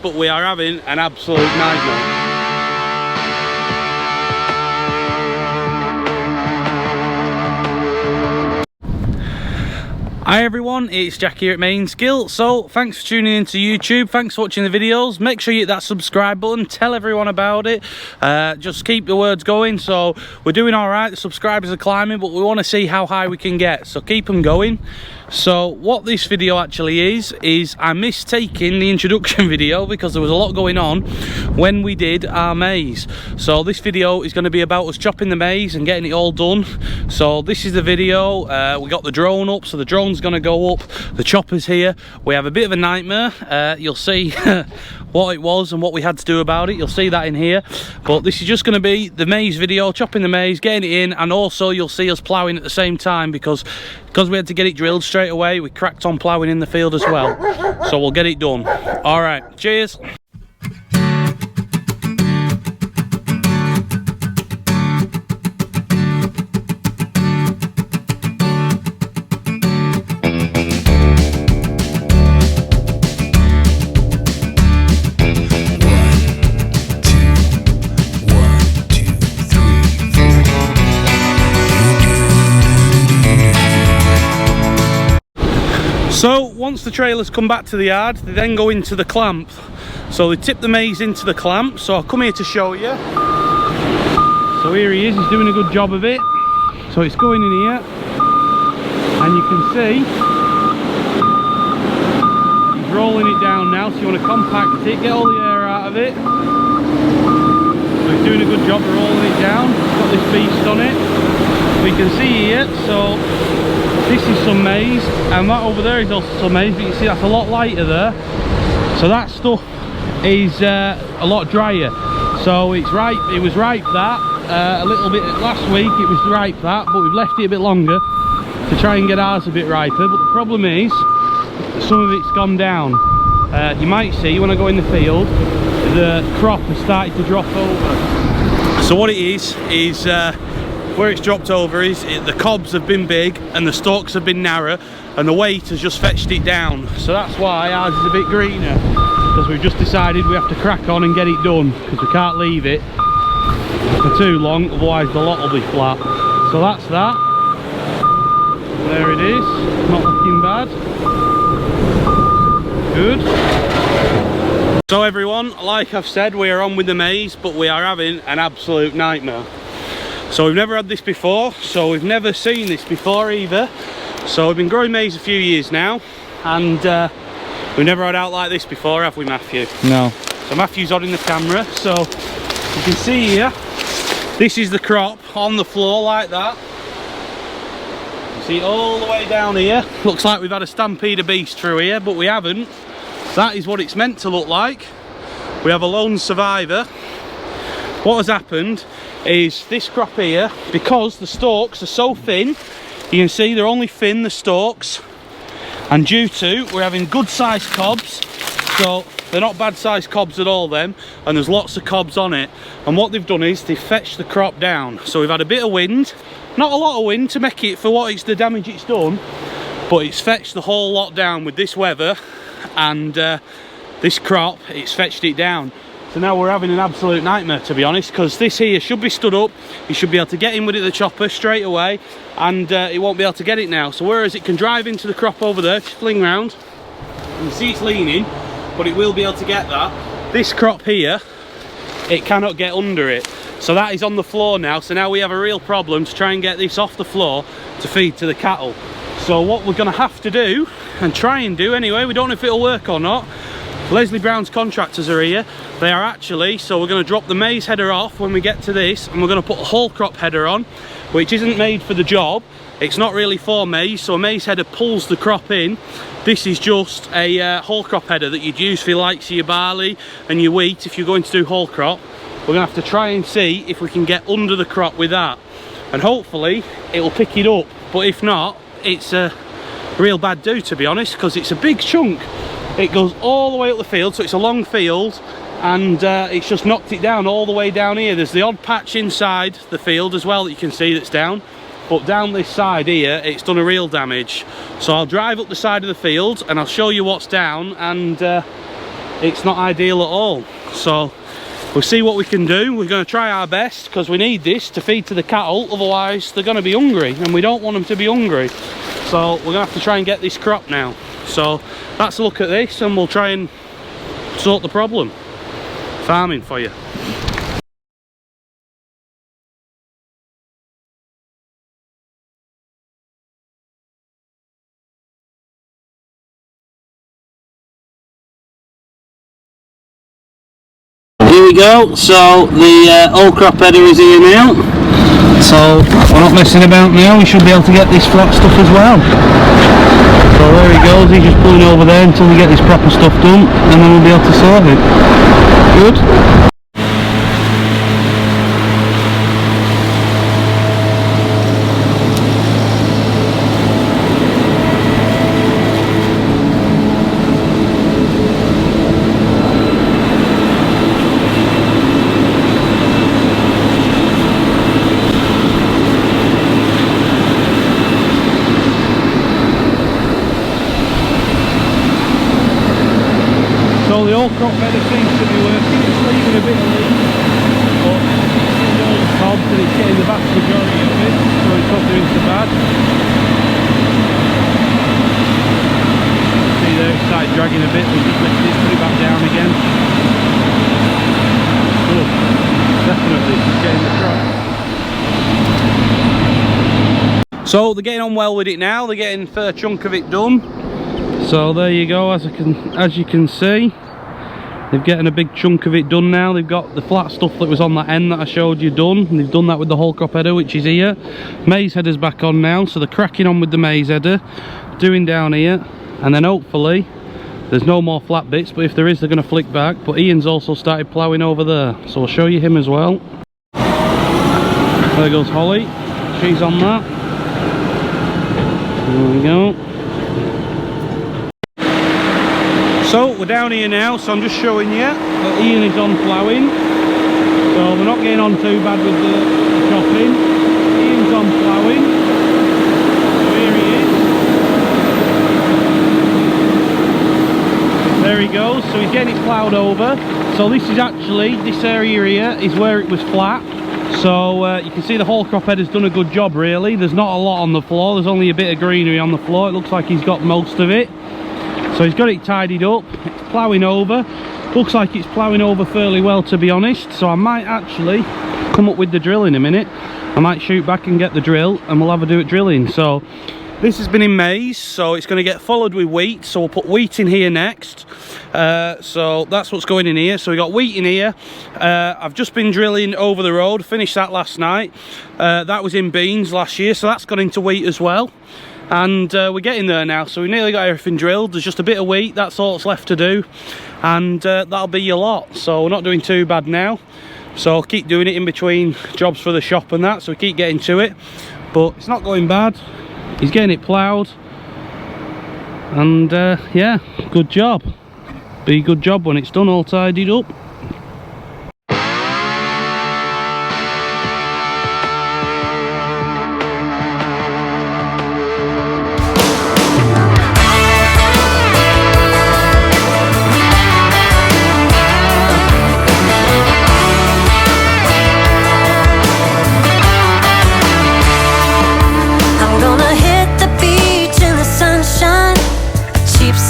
but we are having an absolute nightmare. Hi everyone, it's Jack here at Mainsgill. So thanks for tuning into YouTube, thanks for watching the videos. Make sure you hit that subscribe button, tell everyone about it, just keep the words going. So we're doing all right, the subscribers are climbing, but we want to see how high we can get, so keep them going. So what this video actually is I missed taking the introduction video because there was a lot going on when we did our maize. So this video is going to be about us chopping the maize and getting it all done. So this is the video. We got the drone up, so the drone's going to go up, the chopper's here. We have a bit of a nightmare. You'll see what it was and what we had to do about it. You'll see that in here, but this is just going to be the maize video, chopping the maize, getting it in, and also you'll see us ploughing at the same time because we had to get it drilled straight away. We cracked on ploughing in the field as well, so we'll get it done. All right, cheers. So once the trailers come back to the yard, they then go into the clamp. So they tip the maize into the clamp. So I'll come here to show you. So here he is, he's doing a good job of it. So it's going in here, and you can see he's rolling it down now. So you want to compact it, get all the air out of it. So he's doing a good job of rolling it down. He's got this beast on it. We can see here, so this is some maize, and that over there is also some maize, but you see that's a lot lighter there. So that stuff is a lot drier. So it's ripe, it was ripe that, a little bit last week it was ripe that, but we've left it a bit longer to try and get ours a bit riper. But the problem is, some of it's gone down. You might see when I go in the field, the crop has started to drop over. So what it is where it's dropped over is the cobs have been big and the stalks have been narrow, and the weight has just fetched it down. So that's why ours is a bit greener, because we've just decided we have to crack on and get it done, because we can't leave it for too long, otherwise the lot will be flat. So that's that. There it is, not looking bad. Good. So everyone, like I've said, we are on with the maize, but we are having an absolute nightmare. So we've never had this before, so we've never seen this before either. So we've been growing maize a few years now, and we've never had out like this before, have we, Matthew? No. So Matthew's on in the camera, so you can see here, this is the crop on the floor like that. You see it all the way down here. Looks like we've had a stampede of beasts through here, but we haven't. That is what it's meant to look like. We have a lone survivor. What has happened is this crop here, because the stalks are so thin, you can see they're only thin, the stalks, and due to we're having good sized cobs, so they're not bad sized cobs at all them, and there's lots of cobs on it, and what they've done is they've fetched the crop down. So we've had a bit of wind, not a lot of wind to make it for what it's the damage it's done, but it's fetched the whole lot down with this weather, and this crop, it's fetched it down. So now we're having an absolute nightmare, to be honest, because this here should be stood up. You should be able to get in with it, the chopper, straight away, and it won't be able to get it now. So whereas it can drive into the crop over there, just fling round, you see it's leaning, but it will be able to get that. This crop here, it cannot get under it. So that is on the floor now. So now we have a real problem to try and get this off the floor to feed to the cattle. So what we're going to have to do, and try and do anyway, we don't know if it'll work or not. Leslie Brown's contractors are here. They are actually, so we're going to drop the maize header off when we get to this, and we're going to put a whole crop header on, which isn't made for the job. It's not really for maize, so a maize header pulls the crop in. This is just a whole crop header that you'd use for your likes of your barley and your wheat if you're going to do whole crop. We're going to have to try and see if we can get under the crop with that, and hopefully it will pick it up. But if not, it's a real bad do, to be honest, because it's a big chunk. It goes all the way up the field, so it's a long field, and it's just knocked it down all the way down here. There's the odd patch inside the field as well that you can see that's down, but down this side here it's done a real damage. So I'll drive up the side of the field and I'll show you what's down, and it's not ideal at all. So we'll see what we can do. We're going to try our best because we need this to feed to the cattle, otherwise they're going to be hungry and we don't want them to be hungry. So we're going to have to try and get this crop now. So that's a look at this and we'll try and sort the problem. Farming for you. Here we go, so the old crop header is here now, so we're not messing about now, we should be able to get this flat stuff as well. So there he goes, he's just pulling over there until we get this proper stuff done and then we'll be able to sort it. Good? So the old crop header seems to be working, it's leaving a bit of leaf, but it's all the cobs and it's getting the vast majority of it, so it's not doing so bad. See there, it started dragging a bit, we'll just lift it, put it back down again. Good, definitely, it's getting the crop. So they're getting on well with it now, they're getting a fair chunk of it done. So there you go, as you can see, they're getting a big chunk of it done now. They've got the flat stuff that was on that end that I showed you done, and they've done that with the whole crop header, which is here. Maize header's back on now, so they're cracking on with the maize header, doing down here, and then hopefully there's no more flat bits, but if there is they're going to flick back. But Ian's also started ploughing over there, so I'll show you him as well. There goes Holly, she's on that. There we go. So we're down here now, so I'm just showing you that Ian is on ploughing. So we're not getting on too bad with the chopping. Ian's on ploughing. So here he is. There he goes, so he's getting it ploughed over. So this is actually, this area here is where it was flat. So you can see the whole crop header's done a good job really. There's not a lot on the floor, there's only a bit of greenery on the floor. It looks like he's got most of it. So he's got it tidied up, it's ploughing over. Looks like it's ploughing over fairly well, to be honest. So I might actually come up with the drill in a minute. I might shoot back and get the drill and we'll have a do at drilling. So this has been in maize, so it's going to get followed with wheat. So we'll put wheat in here next. So that's what's going in here. So we got wheat in here. I've just been drilling over the road, finished that last night. That was in beans last year, so that's gone into wheat as well. And we're getting there now, so we nearly got everything drilled. There's just a bit of wheat, that's all that's left to do, and that'll be your lot. So we're not doing too bad now, so I'll keep doing it in between jobs for the shop and that, so we keep getting to it. But it's not going bad, he's getting it ploughed, and yeah, good job. Be a good job when it's done, all tidied up.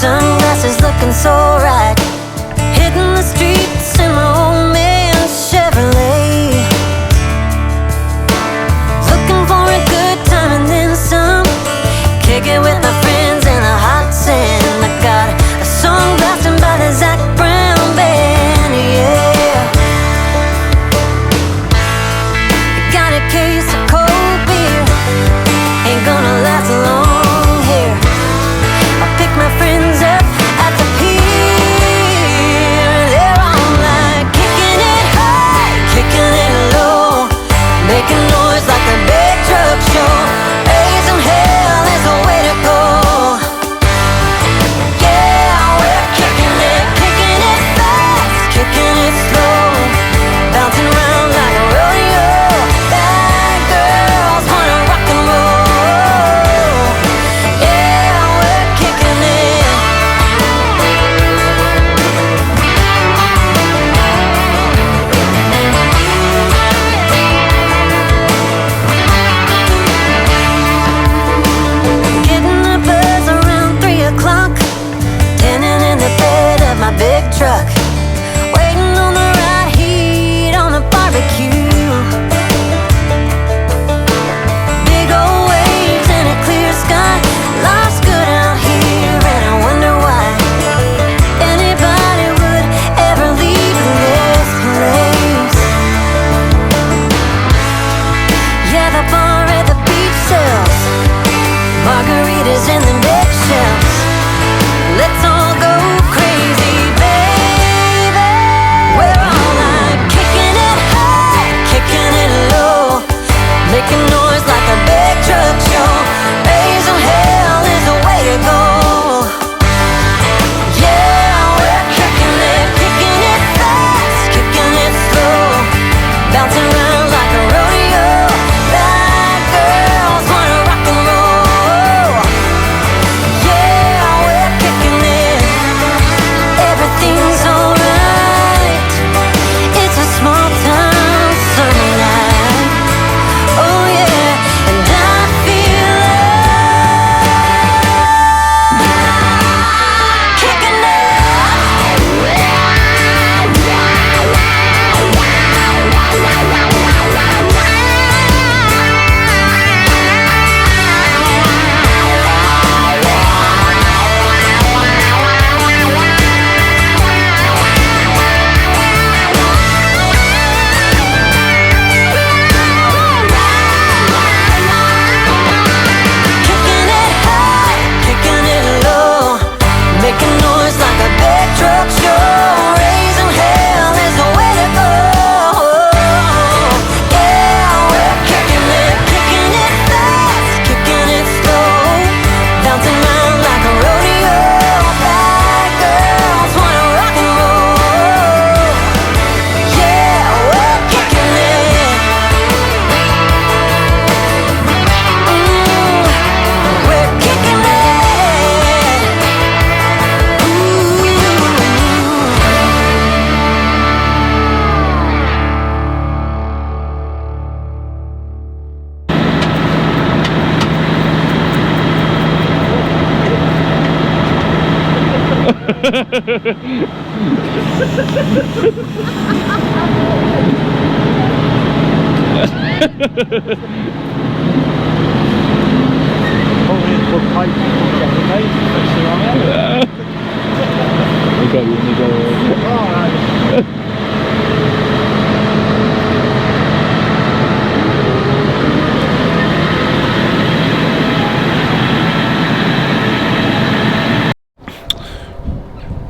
Sunglasses looking so right, hitting the streets in my old man's Chevrolet, looking for a good time and then some, kick it with my friends in the hot sand. I got a song blasting by the Zach Brown band, yeah. Got a case of cold beer, ain't gonna last long here. I'll pick my friends up at the pier.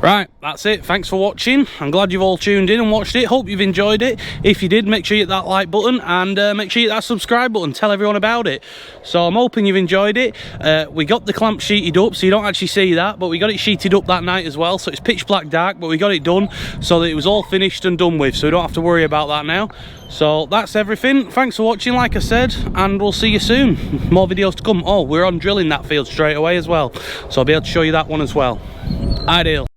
Right, that's it. Thanks for watching. I'm glad you've all tuned in and watched it. Hope you've enjoyed it. If you did, make sure you hit that like button and make sure you hit that subscribe button. Tell everyone about it. So I'm hoping you've enjoyed it. We got the clamp sheeted up, so you don't actually see that, but we got it sheeted up that night as well. So it's pitch black dark, but we got it done so that it was all finished and done with. So we don't have to worry about that now. So that's everything. Thanks for watching, like I said, and we'll see you soon. More videos to come. Oh, we're on drilling that field straight away as well. So I'll be able to show you that one as well. Ideal.